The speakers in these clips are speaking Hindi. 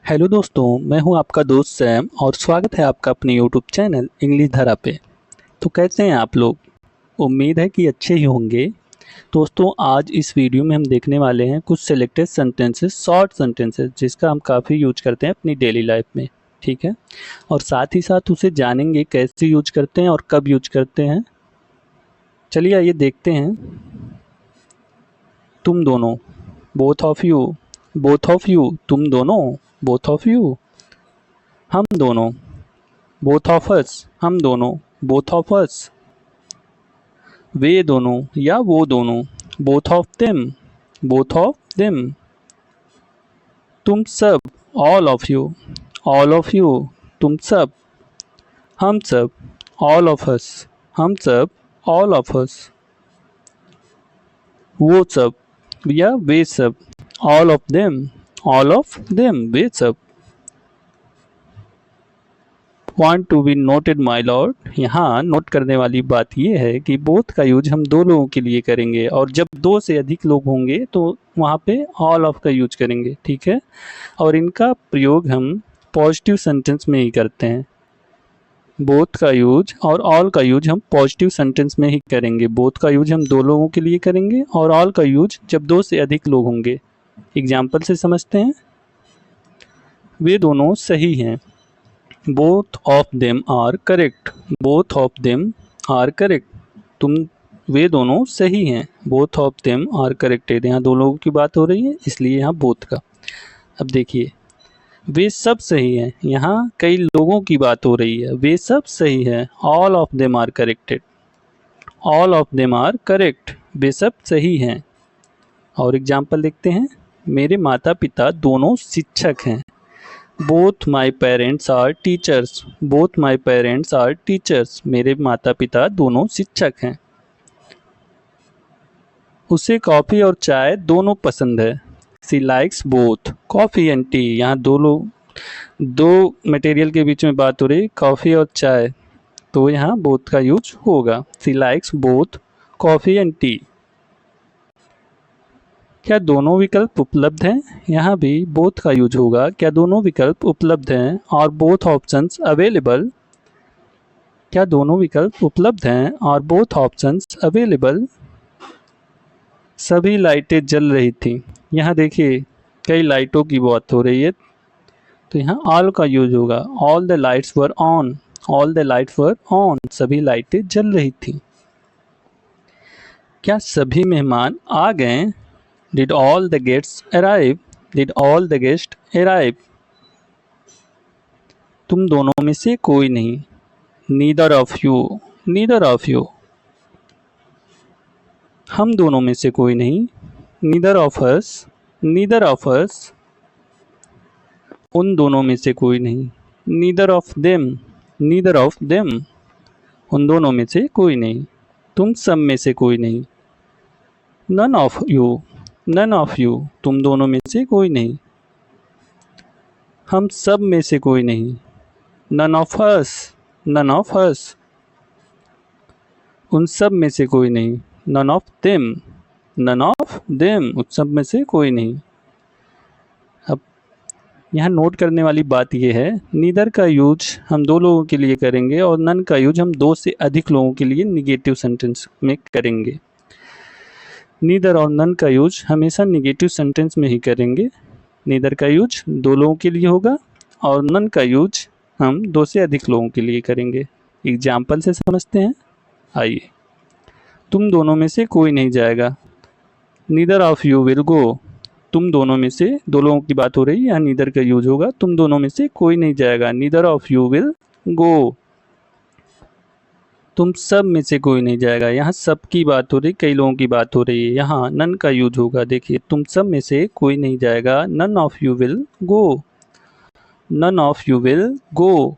हेलो दोस्तों, मैं हूं आपका दोस्त सैम और स्वागत है आपका अपने यूट्यूब चैनल इंग्लिश धारा पे। तो कैसे हैं आप लोग? उम्मीद है कि अच्छे ही होंगे। दोस्तों, आज इस वीडियो में हम देखने वाले हैं कुछ सिलेक्टेड सेंटेंसेस, शॉर्ट सेंटेंसेस जिसका हम काफ़ी यूज करते हैं अपनी डेली लाइफ में। ठीक है, और साथ ही साथ उसे जानेंगे कैसे यूज करते हैं और कब यूज करते हैं। चलिए आइए देखते हैं। तुम दोनों, both of you. Both of you, तुम दोनों। बोथ ऑफ यू, हम दोनों। बोथ ऑफ अस, हम दोनों। बोथ ऑफ अस, वे दोनों या वो दोनों। Both of them, both of them. तुम सब, all of you. All of you, तुम सब। हम सब, ऑल ऑफ अस। हम सब, ऑल ऑफ अस। वो सब या वे सब। All of them, all of them, वे सब। Want to be noted my lord। यहाँ नोट करने वाली बात यह है कि बोथ का यूज हम दो लोगों के लिए करेंगे और जब दो से अधिक लोग होंगे तो वहाँ पे ऑल ऑफ का यूज करेंगे। ठीक है, और इनका प्रयोग हम पॉजिटिव सेंटेंस में ही करते हैं। बोथ का यूज और ऑल का यूज हम पॉजिटिव सेंटेंस में ही करेंगे। बोथ का यूज हम दो लोगों के लिए करेंगे और ऑल का यूज जब दो से अधिक लोग होंगे। एग्जाम्पल से समझते हैं। वे दोनों सही हैं। Both of them are correct. Both of them are correct. वे दोनों सही हैं। Both of them are corrected. यहाँ दो लोगों की बात हो रही है इसलिए यहाँ बोथ का। अब देखिए, वे सब सही हैं। यहाँ कई लोगों की बात हो रही है। वे सब सही है। All of them are corrected. All of them are correct. वे सब सही हैं। और एग्जाम्पल देखते हैं। मेरे माता पिता दोनों शिक्षक हैं। Both my parents are teachers. Both my parents are teachers. मेरे माता पिता दोनों शिक्षक हैं। उसे कॉफ़ी और चाय दोनों पसंद है। She likes both coffee and tea. यहाँ दो मटेरियल के बीच में बात हो रही, कॉफ़ी और चाय, तो यहाँ बोथ का यूज होगा। She likes both coffee and tea. क्या दोनों विकल्प उपलब्ध हैं? यहाँ भी बोथ का यूज होगा। क्या दोनों विकल्प उपलब्ध हैं? और बोथ ऑप्शंस अवेलेबल। क्या दोनों विकल्प उपलब्ध हैं और बोथ ऑप्शंस अवेलेबल। सभी लाइटें जल रही थी। यहाँ देखिए कई लाइटों की बात हो रही है तो यहाँ ऑल का यूज होगा। All the lights were on. All the lights were on. सभी लाइटें जल रही थी। क्या सभी मेहमान आ गए? Did all the guests arrive? Did all the guests arrive? तुम दोनों में से कोई नहीं। Neither of you. Neither of you. हम दोनों में से कोई नहीं। Neither of us. Neither of us. उन दोनों में से कोई नहीं। Neither of them. Neither of them. उन दोनों में से कोई नहीं। तुम सब में से कोई नहीं। None of you. None of you. तुम दोनों में से कोई नहीं। हम सब में से कोई नहीं। None of us. None of us. उन सब में से कोई नहीं। None of them. None of them. उन सब में से कोई नहीं। अब यहाँ नोट करने वाली बात यह है, नीदर का यूज हम दो लोगों के लिए करेंगे और नन का यूज हम दो से अधिक लोगों के लिए निगेटिव सेंटेंस में करेंगे। नीदर और नन का यूज हमेशा निगेटिव सेंटेंस में ही करेंगे। नीदर का यूज दो लोगों के लिए होगा और नन का यूज हम दो से अधिक लोगों के लिए करेंगे। एग्जाम्पल से समझते हैं। आइए। तुम दोनों में से कोई नहीं जाएगा। नीदर ऑफ यू विल गो। तुम दोनों में से दो लोगों की बात हो रही है, यहाँ नीदर का यूज होगा। तुम दोनों में से कोई नहीं जाएगा। नीदर ऑफ यू विल गो। तुम सब में से कोई नहीं जाएगा। यहाँ सब की बात हो रही, कई लोगों की बात हो रही है, यहाँ नन का यूज होगा। देखिए, तुम सब में से कोई नहीं जाएगा। None of you will go. None of you will go.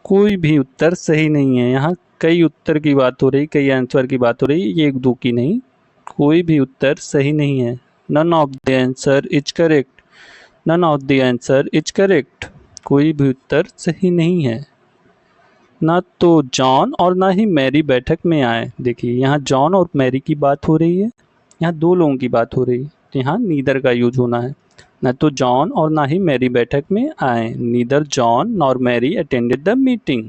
कोई भी उत्तर सही नहीं है। यहाँ कई उत्तर की बात हो रही, कई आंसर की बात हो रही, ये एक दो की नहीं। कोई भी उत्तर सही नहीं है। None of the answer is correct. None of the answer is correct. कोई भी उत्तर सही नहीं है। ना तो जॉन और ना ही मैरी बैठक में आए। देखिए, यहाँ जॉन और मैरी की बात हो रही है, यहाँ दो लोगों की बात हो रही है, तो यहाँ नीदर का यूज होना है। न तो जॉन और ना ही मैरी बैठक में आए। Neither John nor Mary attended the meeting.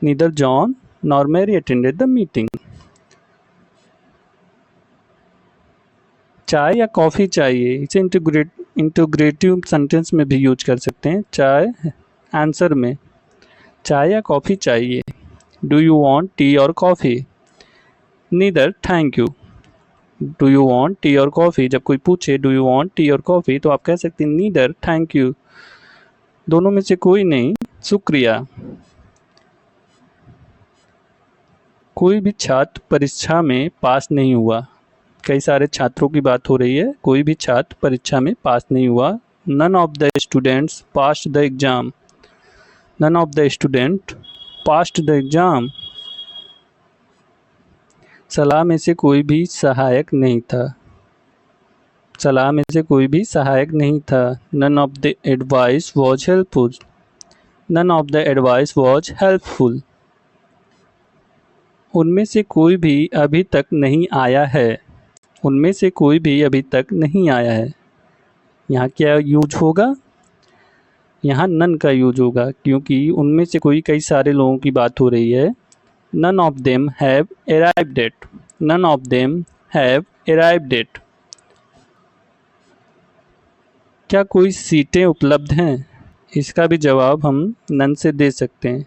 Neither John nor Mary attended the meeting. चाय या कॉफ़ी चाहिए, इसे इंटीग्रेटिव सेंटेंस में भी यूज कर सकते हैं। चाय आंसर में, चाय या कॉफ़ी चाहिए। डू यू वांट टी और coffee? Neither thank you. Do you want T और कॉफ़ी, जब कोई पूछे डू यू वांट टी और कॉफ़ी तो आप कह सकते हैं नीदर थैंक यू, दोनों में से कोई नहीं, शुक्रिया। कोई भी छात्र परीक्षा में पास नहीं हुआ। कई सारे छात्रों की बात हो रही है। कोई भी छात्र परीक्षा में पास नहीं हुआ। None of the students passed the exam. None of the student passed the exam. सलाह में से कोई भी सहायक नहीं था। सलाह में से कोई भी सहायक नहीं था। None of the advice was helpful. None of the advice was helpful. उनमें से कोई भी अभी तक नहीं आया है। उनमें से कोई भी अभी तक नहीं आया है। यहाँ क्या यूज होगा? यहाँ नन का यूज होगा, क्योंकि उनमें से कोई कई सारे लोगों की बात हो रही है। None of them have arrived yet. None of them have arrived yet. क्या कोई सीटें उपलब्ध हैं? इसका भी जवाब हम नन से दे सकते हैं।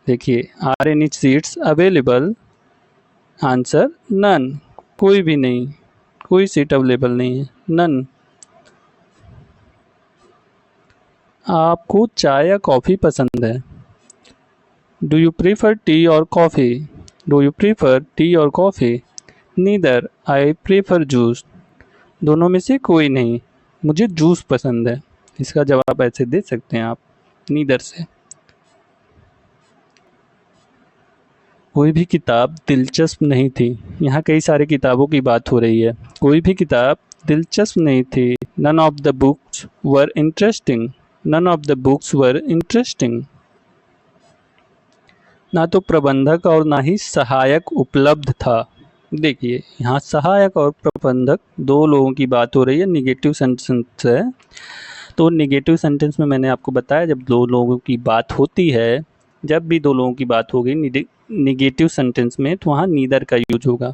देखिए, are any seats available? Answer none, कोई भी नहीं, कोई सीट अवेलेबल नहीं है, नन। आपको चाय या कॉफ़ी पसंद है? डू यू प्रीफर टी और coffee? Do you prefer tea और coffee? Neither, I prefer juice. दोनों में से कोई नहीं, मुझे जूस पसंद है। इसका जवाब ऐसे दे सकते हैं आप, नीदर से। कोई भी किताब दिलचस्प नहीं थी। यहाँ कई सारी किताबों की बात हो रही है। कोई भी किताब दिलचस्प नहीं थी। None of the books were interesting. None of the books were interesting. ना तो प्रबंधक और ना ही सहायक उपलब्ध था। देखिए, यहाँ सहायक और प्रबंधक दो लोगों की बात हो रही है, निगेटिव सेंटेंस है। तो निगेटिव सेंटेंस में मैंने आपको बताया, जब दो लोगों की बात होती है, जब भी दो लोगों की बात होगी निगेटिव सेंटेंस में, तो वहाँ नीदर का यूज होगा।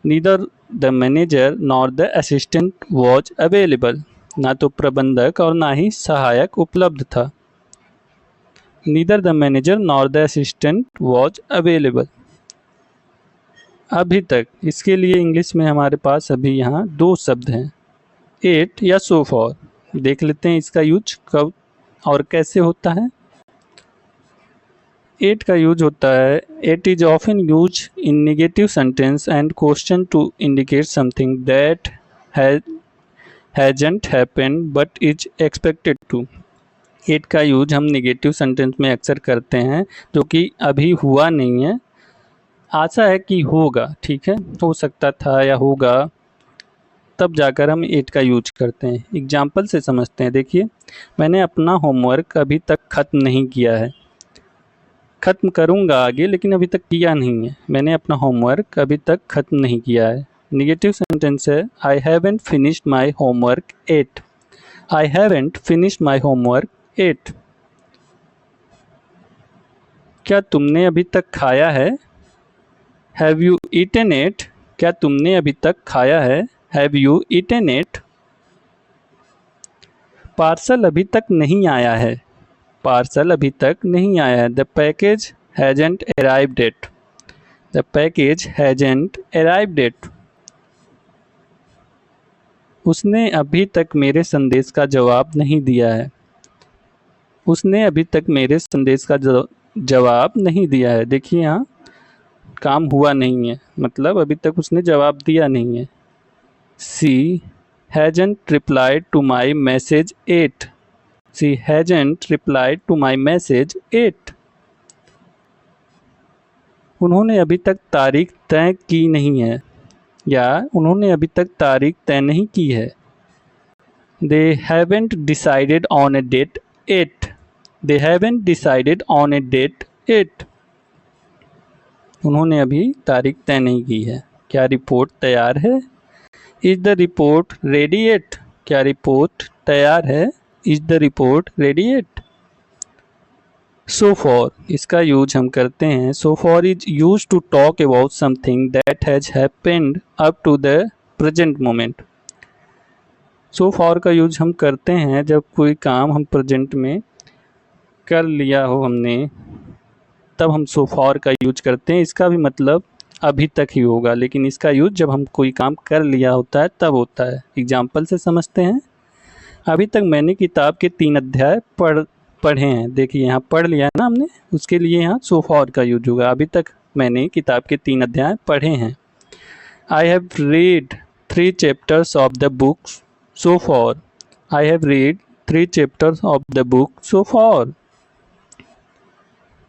Neither the manager nor the assistant was available. ना तो प्रबंधक और ना ही सहायक उपलब्ध था। Neither the manager nor the assistant was available. अभी तक, इसके लिए इंग्लिश में हमारे पास अभी यहाँ दो शब्द हैं, एट या सो फॉर। देख लेते हैं इसका यूज कब और कैसे होता है। एट का यूज होता है, yet is often use in negative sentence and question to indicate something that hasn't happened but is expected to. Yet का यूज हम नेगेटिव सेंटेंस में अक्सर करते हैं, जो कि अभी हुआ नहीं है, आशा है कि होगा, ठीक है, हो सकता था या होगा, तब जाकर हम एट का यूज करते हैं। एग्जाम्पल से समझते हैं। देखिए, मैंने अपना होमवर्क अभी तक ख़त्म नहीं किया है। ख़त्म करूँगा आगे, लेकिन अभी तक किया नहीं है। मैंने अपना होमवर्क अभी तक ख़त्म नहीं किया है। नेगेटिव सेंटेंस है, I haven't finished my homework yet. I haven't finished my homework yet. क्या तुमने अभी तक खाया है? Have you eaten it? क्या तुमने अभी तक खाया है? Have you eaten it? Parcel अभी तक नहीं आया है। पार्सल अभी तक नहीं आया है। The package hasn't arrived at. The package hasn't arrived at. उसने अभी तक मेरे संदेश का जवाब नहीं दिया है। उसने अभी तक मेरे संदेश का जवाब नहीं दिया है। देखिए, यहाँ काम हुआ नहीं है, मतलब अभी तक उसने जवाब दिया नहीं है। She hasn't replied to my message yet. She hasn't replied to my message yet. उन्होंने अभी तक तारीख तय की नहीं है, या उन्होंने अभी तक तारीख तय नहीं की है। They haven't decided on a date yet. They haven't decided on a date yet. उन्होंने अभी तारीख तय नहीं की है। क्या रिपोर्ट तैयार है? Is the report ready yet? क्या रिपोर्ट तैयार है? Is the report ready yet? So far, इसका यूज हम करते हैं। So far is use to talk about something that has happened up to the present moment. So far का यूज हम करते हैं जब कोई काम हम प्रेजेंट में कर लिया हो हमने, तब हम सो फॉर का यूज करते हैं। इसका भी मतलब अभी तक ही होगा, लेकिन इसका यूज जब हम कोई काम कर लिया होता है तब होता है। एग्जाम्पल से समझते हैं। अभी तक मैंने किताब के 3 अध्याय पढ़े हैं। देखिए यहाँ पढ़ लिया है ना हमने, उसके लिए यहाँ सो फॉर का यूज होगा। अभी तक मैंने किताब के 3 अध्याय पढ़े हैं। I have read 3 chapters of the book so for. I have read 3 chapters of the book so far.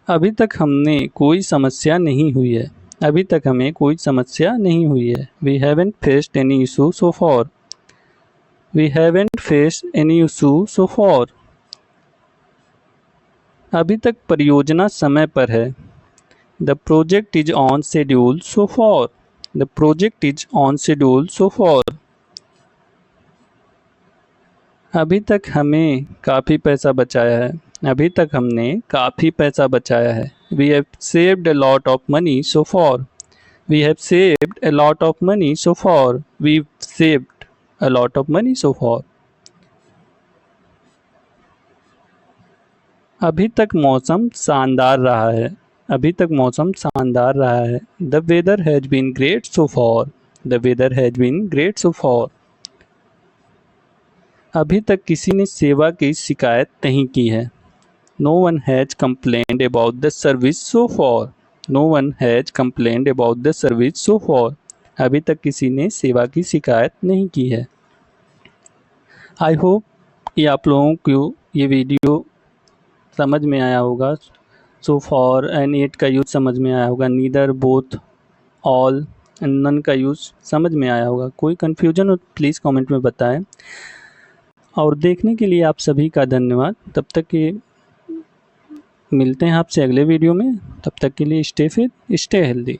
अभी तक हमने कोई समस्या नहीं हुई है। अभी तक हमें कोई समस्या नहीं हुई है। We haven't faced any issue so far. We haven't faced any issue so far. अभी तक परियोजना समय पर है। The project is on schedule so far. The project is on schedule so far. अभी तक हमें काफ़ी पैसा बचाया है। अभी तक हमने काफ़ी पैसा बचाया है। We have saved a lot of money so far. We have saved a lot of money so far. We saved a lot of money so far. अभी तक मौसम शानदार रहा है। अभी तक मौसम शानदार रहा है। The weather has been great so far. The weather has been great so far. अभी तक किसी ने सेवा की शिकायत नहीं की है। No one has complained about the service so far. No one has complained about the service so far. अभी तक किसी ने सेवा की शिकायत नहीं की है। आई होप कि आप लोगों को ये वीडियो समझ में आया होगा। सो फॉर एंड इट का यूज़ समझ में आया होगा। Neither, both, all and none का यूज़ समझ में आया होगा। कोई कन्फ्यूजन हो प्लीज़ कमेंट में बताएं। और देखने के लिए आप सभी का धन्यवाद। तब तक के मिलते हैं आपसे अगले वीडियो में। तब तक के लिए स्टे फिट, स्टे हेल्दी।